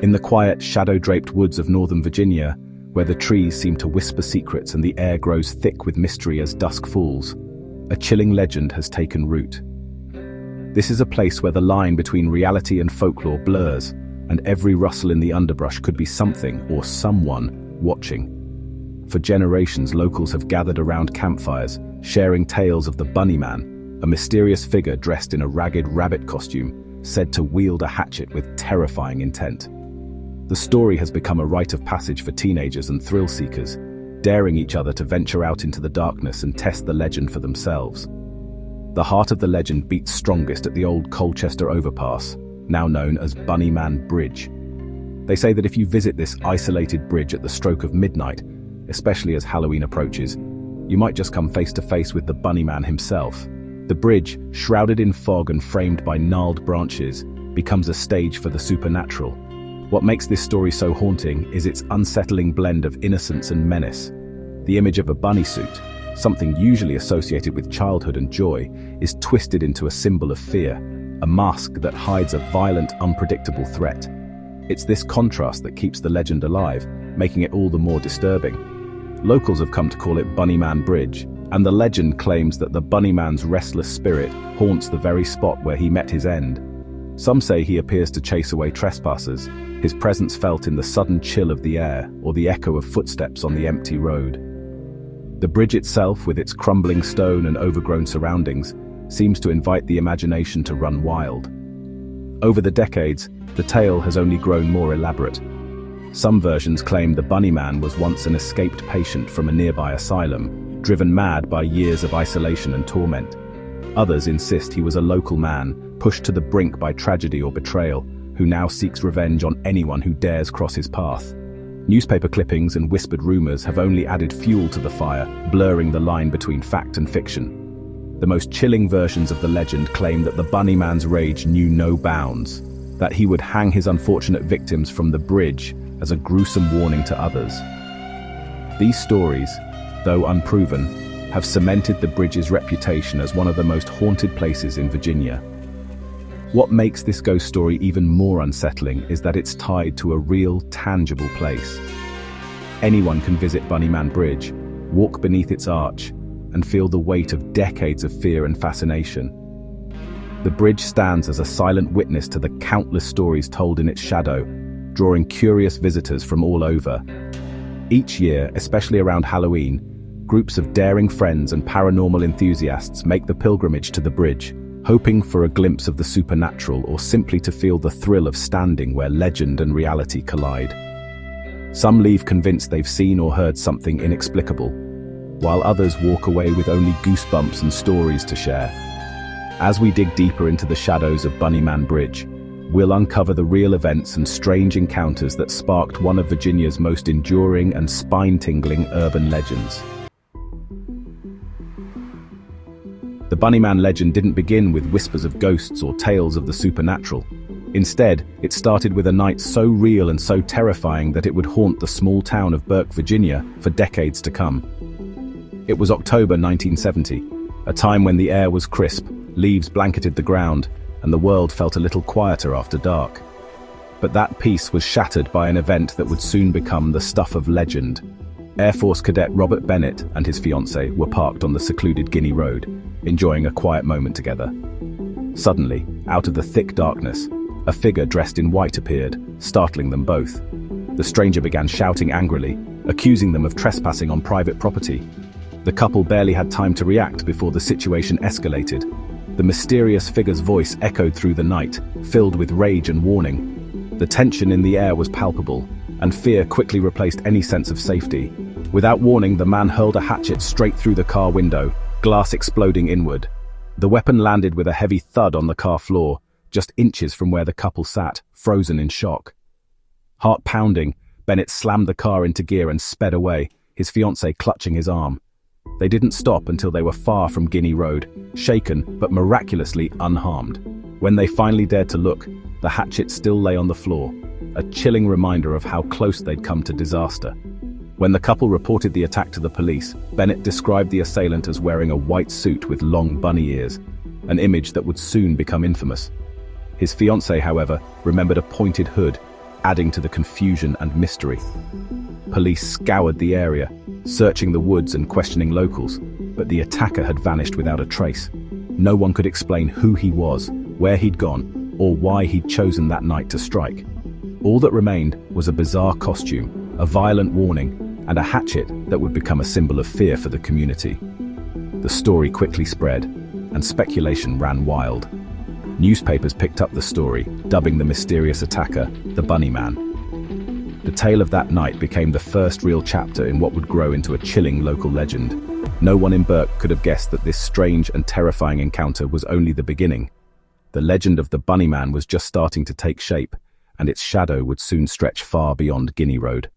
In the quiet, shadow-draped woods of northern Virginia, where the trees seem to whisper secrets and the air grows thick with mystery as dusk falls, a chilling legend has taken root. This is a place where the line between reality and folklore blurs, and every rustle in the underbrush could be something or someone watching. For generations, locals have gathered around campfires, sharing tales of the Bunnyman, a mysterious figure dressed in a ragged rabbit costume, said to wield a hatchet with terrifying intent. The story has become a rite of passage for teenagers and thrill-seekers, daring each other to venture out into the darkness and test the legend for themselves. The heart of the legend beats strongest at the old Colchester overpass, now known as Bunnyman Bridge. They say that if you visit this isolated bridge at the stroke of midnight, especially as Halloween approaches, you might just come face to face with the Bunnyman himself. The bridge, shrouded in fog and framed by gnarled branches, becomes a stage for the supernatural. What makes this story so haunting is its unsettling blend of innocence and menace. The image of a bunny suit, something usually associated with childhood and joy, is twisted into a symbol of fear, a mask that hides a violent, unpredictable threat. It's this contrast that keeps the legend alive, making it all the more disturbing. Locals have come to call it Bunnyman Bridge, and the legend claims that the Bunnyman's restless spirit haunts the very spot where he met his end. Some say he appears to chase away trespassers, his presence felt in the sudden chill of the air or the echo of footsteps on the empty road. The bridge itself, with its crumbling stone and overgrown surroundings, seems to invite the imagination to run wild. Over the decades, the tale has only grown more elaborate. Some versions claim the Bunnyman was once an escaped patient from a nearby asylum, driven mad by years of isolation and torment. Others insist he was a local man, pushed to the brink by tragedy or betrayal, who now seeks revenge on anyone who dares cross his path. Newspaper clippings and whispered rumors have only added fuel to the fire, blurring the line between fact and fiction. The most chilling versions of the legend claim that the Bunnyman's rage knew no bounds, that he would hang his unfortunate victims from the bridge as a gruesome warning to others. These stories, though unproven, have cemented the bridge's reputation as one of the most haunted places in Virginia. What makes this ghost story even more unsettling is that it's tied to a real, tangible place. Anyone can visit Bunnyman Bridge, walk beneath its arch, and feel the weight of decades of fear and fascination. The bridge stands as a silent witness to the countless stories told in its shadow, drawing curious visitors from all over. Each year, especially around Halloween, groups of daring friends and paranormal enthusiasts make the pilgrimage to the bridge, hoping for a glimpse of the supernatural or simply to feel the thrill of standing where legend and reality collide. Some leave convinced they've seen or heard something inexplicable, while others walk away with only goosebumps and stories to share. As we dig deeper into the shadows of Bunnyman Bridge, we'll uncover the real events and strange encounters that sparked one of Virginia's most enduring and spine-tingling urban legends. The Bunnyman legend didn't begin with whispers of ghosts or tales of the supernatural. Instead, it started with a night so real and so terrifying that it would haunt the small town of Burke, Virginia, for decades to come. It was October 1970, a time when the air was crisp, leaves blanketed the ground, and the world felt a little quieter after dark. But that peace was shattered by an event that would soon become the stuff of legend. Air Force Cadet Robert Bennett and his fiancée were parked on the secluded Guinea Road, enjoying a quiet moment together. Suddenly, out of the thick darkness, a figure dressed in white appeared, startling them both. The stranger began shouting angrily, accusing them of trespassing on private property. The couple barely had time to react before the situation escalated. The mysterious figure's voice echoed through the night, filled with rage and warning. The tension in the air was palpable, and fear quickly replaced any sense of safety. Without warning, the man hurled a hatchet straight through the car window, glass exploding inward. The weapon landed with a heavy thud on the car floor, just inches from where the couple sat, frozen in shock. Heart pounding, Bennett slammed the car into gear and sped away, his fiancée clutching his arm. They didn't stop until they were far from Guinea Road, shaken but miraculously unharmed. When they finally dared to look, the hatchet still lay on the floor, a chilling reminder of how close they'd come to disaster. When the couple reported the attack to the police, Bennett described the assailant as wearing a white suit with long bunny ears, an image that would soon become infamous. His fiancée, however, remembered a pointed hood, adding to the confusion and mystery. Police scoured the area, searching the woods and questioning locals, but the attacker had vanished without a trace. No one could explain who he was, where he'd gone, or why he'd chosen that night to strike. All that remained was a bizarre costume, a violent warning, and a hatchet that would become a symbol of fear for the community. The story quickly spread, and speculation ran wild. Newspapers picked up the story, dubbing the mysterious attacker the Bunny Man. The tale of that night became the first real chapter in what would grow into a chilling local legend. No one in Burke could have guessed that this strange and terrifying encounter was only the beginning. The legend of the Bunny Man was just starting to take shape, and its shadow would soon stretch far beyond Guinea Road.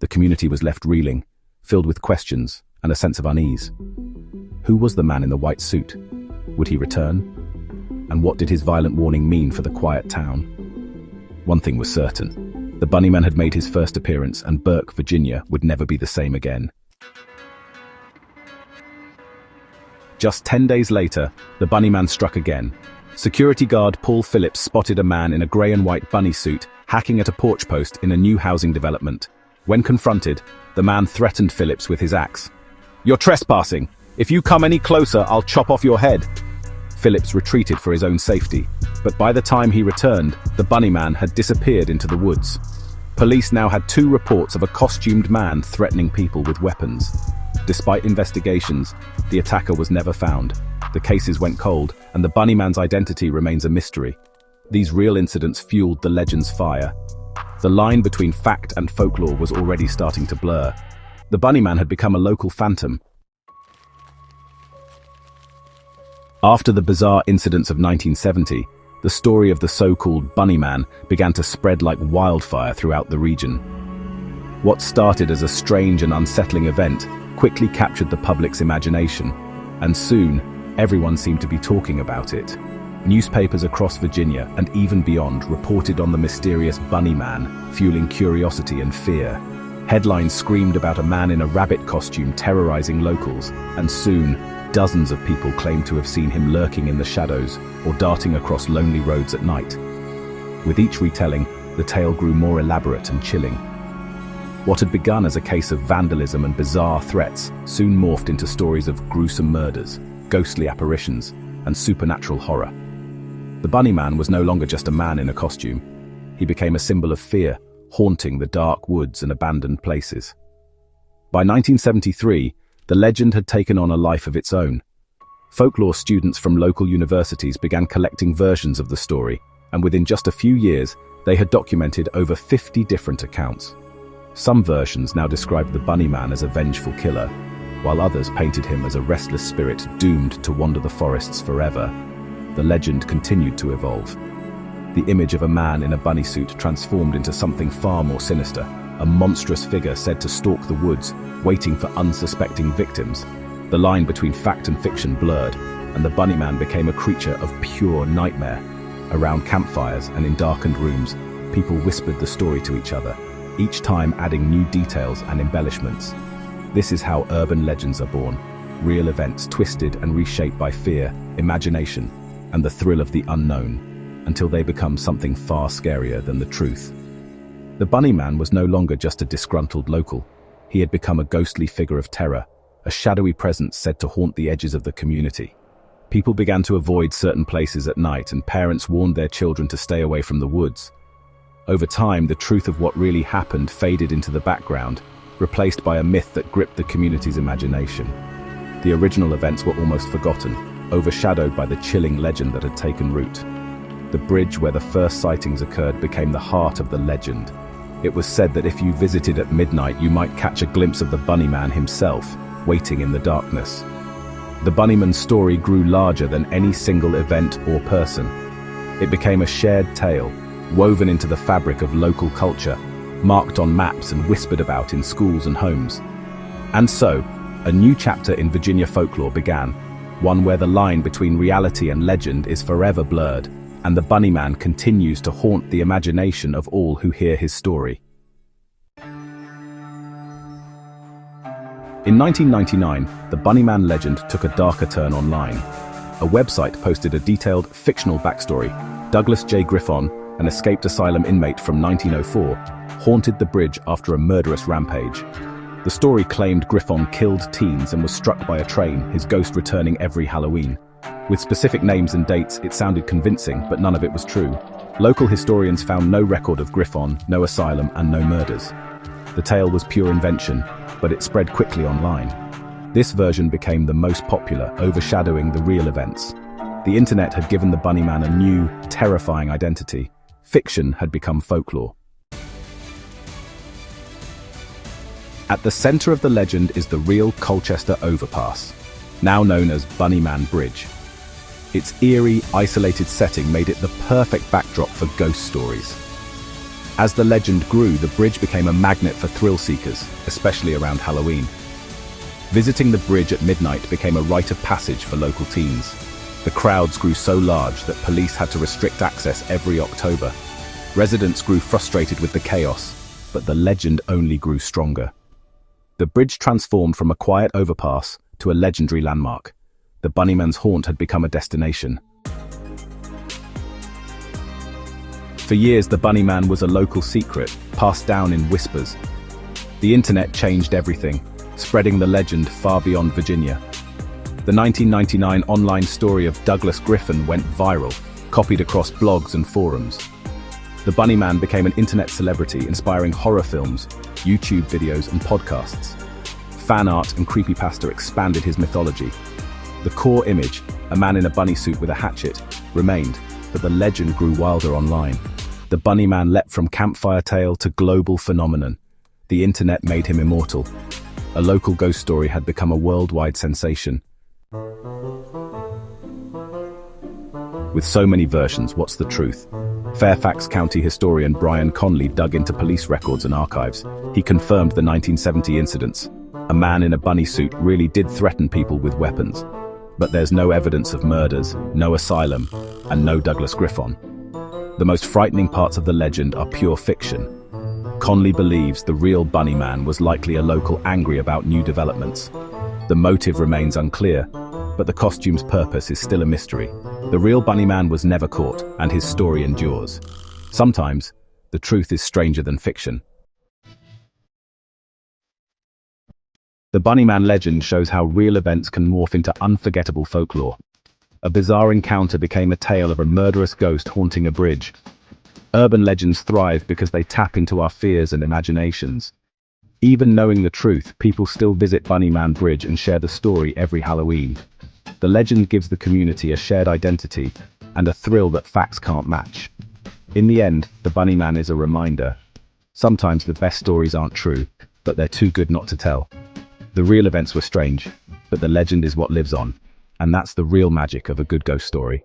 The community was left reeling, filled with questions and a sense of unease. Who was the man in the white suit? Would he return? And what did his violent warning mean for the quiet town? One thing was certain. The Bunnyman had made his first appearance, and Burke, Virginia, would never be the same again. Just 10 days later, the Bunnyman struck again. Security guard Paul Phillips spotted a man in a grey and white bunny suit hacking at a porch post in a new housing development. When confronted, the man threatened Phillips with his axe. "You're trespassing. If you come any closer, I'll chop off your head." Phillips retreated for his own safety, but by the time he returned, the Bunnyman had disappeared into the woods. Police now had 2 reports of a costumed man threatening people with weapons. Despite investigations, the attacker was never found. The cases went cold, and the Bunnyman's identity remains a mystery. These real incidents fueled the legend's fire. The line between fact and folklore was already starting to blur. The Bunnyman had become a local phantom. After the bizarre incidents of 1970, the story of the so-called Bunnyman began to spread like wildfire throughout the region. What started as a strange and unsettling event quickly captured the public's imagination, and soon, everyone seemed to be talking about it. Newspapers across Virginia and even beyond reported on the mysterious Bunnyman, fueling curiosity and fear. Headlines screamed about a man in a rabbit costume terrorizing locals, and soon, dozens of people claimed to have seen him lurking in the shadows or darting across lonely roads at night. With each retelling, the tale grew more elaborate and chilling. What had begun as a case of vandalism and bizarre threats soon morphed into stories of gruesome murders, ghostly apparitions, and supernatural horror. The Bunnyman was no longer just a man in a costume. He became a symbol of fear, haunting the dark woods and abandoned places. By 1973, the legend had taken on a life of its own. Folklore students from local universities began collecting versions of the story, and within just a few years, they had documented over 50 different accounts. Some versions now described the Bunnyman as a vengeful killer, while others painted him as a restless spirit doomed to wander the forests forever. The legend continued to evolve. The image of a man in a bunny suit transformed into something far more sinister, a monstrous figure said to stalk the woods, waiting for unsuspecting victims. The line between fact and fiction blurred, and the Bunnyman became a creature of pure nightmare. Around campfires and in darkened rooms, people whispered the story to each other, each time adding new details and embellishments. This is how urban legends are born, real events twisted and reshaped by fear, imagination, and the thrill of the unknown, until they become something far scarier than the truth. The Bunnyman was no longer just a disgruntled local. He had become a ghostly figure of terror, a shadowy presence said to haunt the edges of the community. People began to avoid certain places at night, and parents warned their children to stay away from the woods. Over time, the truth of what really happened faded into the background, replaced by a myth that gripped the community's imagination. The original events were almost forgotten, overshadowed by the chilling legend that had taken root. The bridge where the first sightings occurred became the heart of the legend. It was said that if you visited at midnight, you might catch a glimpse of the Bunnyman himself, waiting in the darkness. The Bunnyman's story grew larger than any single event or person. It became a shared tale, woven into the fabric of local culture, marked on maps and whispered about in schools and homes. And so, a new chapter in Virginia folklore began, one where the line between reality and legend is forever blurred, and the Bunnyman continues to haunt the imagination of all who hear his story. In 1999, the Bunnyman legend took a darker turn online. A website posted a detailed, fictional backstory. Douglas J. Griffon, an escaped asylum inmate from 1904, haunted the bridge after a murderous rampage. The story claimed Griffon killed teens and was struck by a train, his ghost returning every Halloween. With specific names and dates, it sounded convincing, but none of it was true. Local historians found no record of Griffon, no asylum, and no murders. The tale was pure invention, but it spread quickly online. This version became the most popular, overshadowing the real events. The internet had given the Bunnyman a new, terrifying identity. Fiction had become folklore. At the center of the legend is the real Colchester Overpass, now known as Bunnyman Bridge. Its eerie, isolated setting made it the perfect backdrop for ghost stories. As the legend grew, the bridge became a magnet for thrill seekers, especially around Halloween. Visiting the bridge at midnight became a rite of passage for local teens. The crowds grew so large that police had to restrict access every October. Residents grew frustrated with the chaos, but the legend only grew stronger. The bridge transformed from a quiet overpass to a legendary landmark. The Bunnyman's haunt had become a destination. For years, the Bunnyman was a local secret, passed down in whispers. The internet changed everything, spreading the legend far beyond Virginia. The 1999 online story of Douglas Griffin went viral, copied across blogs and forums. The Bunnyman became an internet celebrity, inspiring horror films, YouTube videos, and podcasts. Fan art and creepypasta expanded his mythology. The core image, a man in a bunny suit with a hatchet, remained, but the legend grew wilder online. The Bunnyman leapt from campfire tale to global phenomenon. The internet made him immortal. A local ghost story had become a worldwide sensation. With so many versions, what's the truth? Fairfax County historian Brian Conley dug into police records and archives. He confirmed the 1970 incidents. A man in a bunny suit really did threaten people with weapons. But there's no evidence of murders, no asylum, and no Douglas Griffon. The most frightening parts of the legend are pure fiction. Conley believes the real Bunnyman was likely a local angry about new developments. The motive remains unclear, but the costume's purpose is still a mystery. The real Bunnyman was never caught, and his story endures. Sometimes, the truth is stranger than fiction. The Bunnyman legend shows how real events can morph into unforgettable folklore. A bizarre encounter became a tale of a murderous ghost haunting a bridge. Urban legends thrive because they tap into our fears and imaginations. Even knowing the truth, people still visit Bunnyman Bridge and share the story every Halloween. The legend gives the community a shared identity and a thrill that facts can't match. In the end, the Bunnyman is a reminder. Sometimes the best stories aren't true, but they're too good not to tell. The real events were strange, but the legend is what lives on. And that's the real magic of a good ghost story.